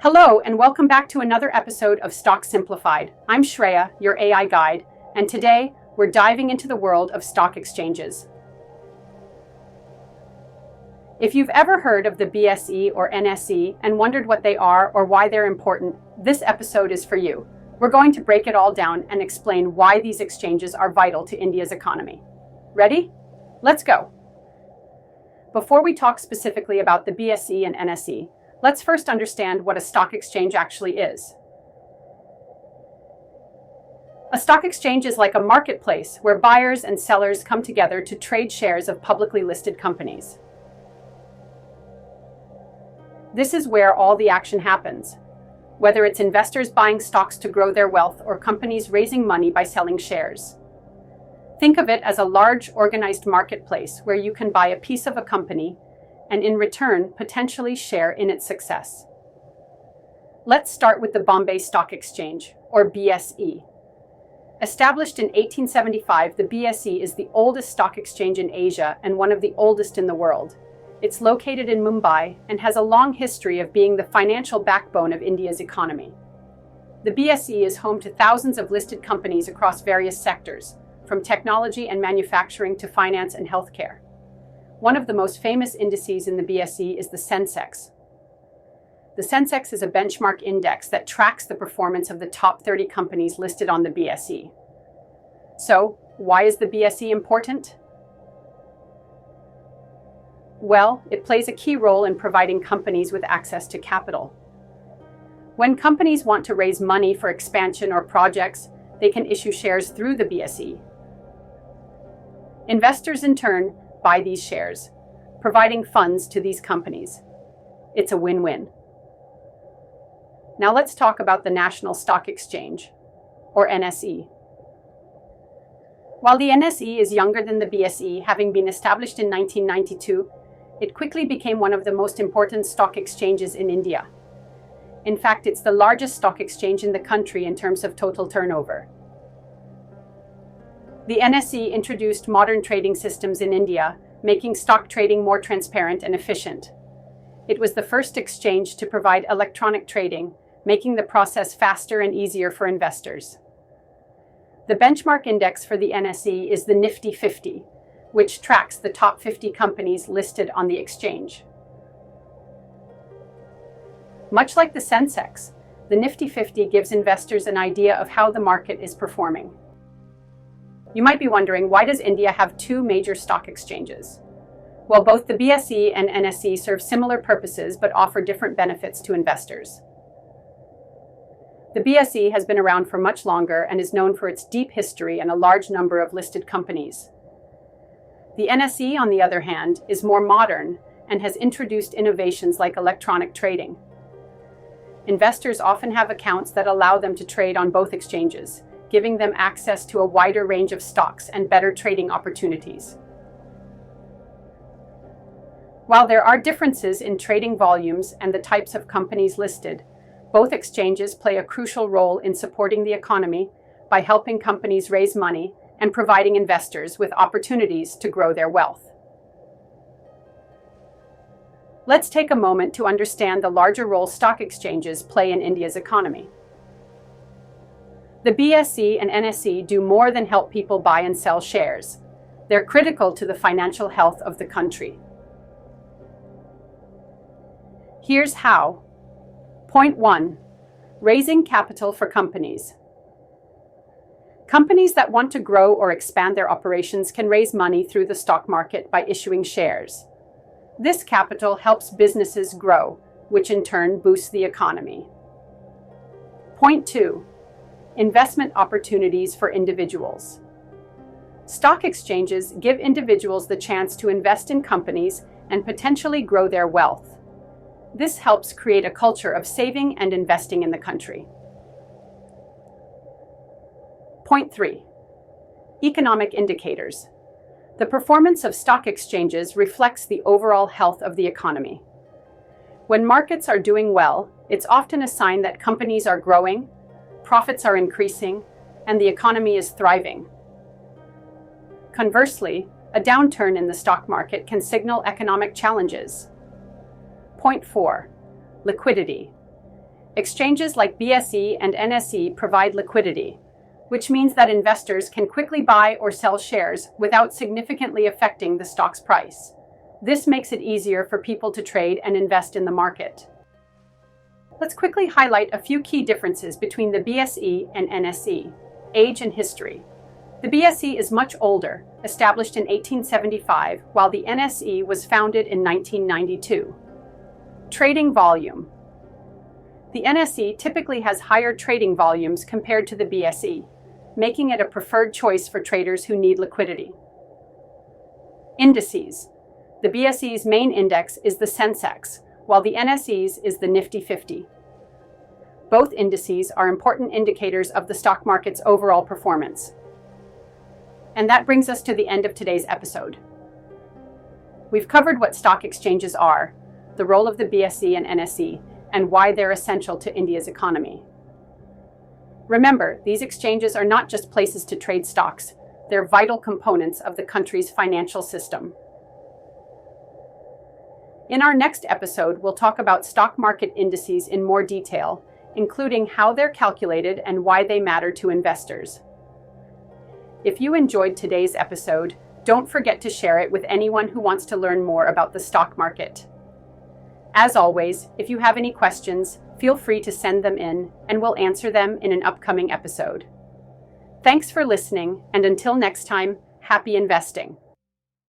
Hello, and welcome back to another episode of Stock Simplified. I'm Shreya, your AI guide, and today we're diving into the world of stock exchanges. If you've ever heard of the BSE or NSE and wondered what they are or why they're important, this episode is for you. We're going to break it all down and explain why these exchanges are vital to India's economy. Ready? Let's go. Before we talk specifically about the BSE and NSE, let's first understand what a stock exchange actually is. A stock exchange is like a marketplace where buyers and sellers come together to trade shares of publicly listed companies. This is where all the action happens, whether it's investors buying stocks to grow their wealth or companies raising money by selling shares. Think of it as a large, organized marketplace where you can buy a piece of a company and in return potentially share in its success. Let's start with the Bombay Stock Exchange, or BSE. Established in 1875, the BSE is the oldest stock exchange in Asia and one of the oldest in the world. It's located in Mumbai and has a long history of being the financial backbone of India's economy. The BSE is home to thousands of listed companies across various sectors, from technology and manufacturing to finance and healthcare. One of the most famous indices in the BSE is the Sensex. The Sensex is a benchmark index that tracks the performance of the top 30 companies listed on the BSE. So, why is the BSE important? Well, it plays a key role in providing companies with access to capital. When companies want to raise money for expansion or projects, they can issue shares through the BSE. Investors, in turn, buy these shares, providing funds to these companies. It's a win-win. Now let's talk about the National Stock Exchange, or NSE. While the NSE is younger than the BSE, having been established in 1992, it quickly became one of the most important stock exchanges in India. In fact, it's the largest stock exchange in the country in terms of total turnover. The NSE introduced modern trading systems in India, making stock trading more transparent and efficient. It was the first exchange to provide electronic trading, making the process faster and easier for investors. The benchmark index for the NSE is the Nifty 50, which tracks the top 50 companies listed on the exchange. Much like the Sensex, the Nifty 50 gives investors an idea of how the market is performing. You might be wondering, why does India have two major stock exchanges? Well, both the BSE and NSE serve similar purposes but offer different benefits to investors. The BSE has been around for much longer and is known for its deep history and a large number of listed companies. The NSE, on the other hand, is more modern and has introduced innovations like electronic trading. Investors often have accounts that allow them to trade on both exchanges, giving them access to a wider range of stocks and better trading opportunities. While there are differences in trading volumes and the types of companies listed, both exchanges play a crucial role in supporting the economy by helping companies raise money and providing investors with opportunities to grow their wealth. Let's take a moment to understand the larger role stock exchanges play in India's economy. The BSE and NSE do more than help people buy and sell shares. They're critical to the financial health of the country. Here's how. Point 1. Raising capital for companies. Companies that want to grow or expand their operations can raise money through the stock market by issuing shares. This capital helps businesses grow, which in turn boosts the economy. Point 2. Investment opportunities for individuals. Stock exchanges give individuals the chance to invest in companies and potentially grow their wealth. This helps create a culture of saving and investing in the country. Point 3. Economic indicators. The performance of stock exchanges reflects the overall health of the economy. When markets are doing well, it's often a sign that companies are growing, profits are increasing, and the economy is thriving. Conversely, a downturn in the stock market can signal economic challenges. Point 4. Liquidity. Exchanges like BSE and NSE provide liquidity, which means that investors can quickly buy or sell shares without significantly affecting the stock's price. This makes it easier for people to trade and invest in the market. Let's quickly highlight a few key differences between the BSE and NSE. Age and history. The BSE is much older, established in 1875, while the NSE was founded in 1992. Trading volume. The NSE typically has higher trading volumes compared to the BSE, making it a preferred choice for traders who need liquidity. Indices. The BSE's main index is the Sensex, while the NSE's is the Nifty 50. Both indices are important indicators of the stock market's overall performance. And that brings us to the end of today's episode. We've covered what stock exchanges are, the role of the BSE and NSE, and why they're essential to India's economy. Remember, these exchanges are not just places to trade stocks, they're vital components of the country's financial system. In our next episode, we'll talk about stock market indices in more detail, including how they're calculated and why they matter to investors. If you enjoyed today's episode, don't forget to share it with anyone who wants to learn more about the stock market. As always, if you have any questions, feel free to send them in, and we'll answer them in an upcoming episode. Thanks for listening, and until next time, happy investing.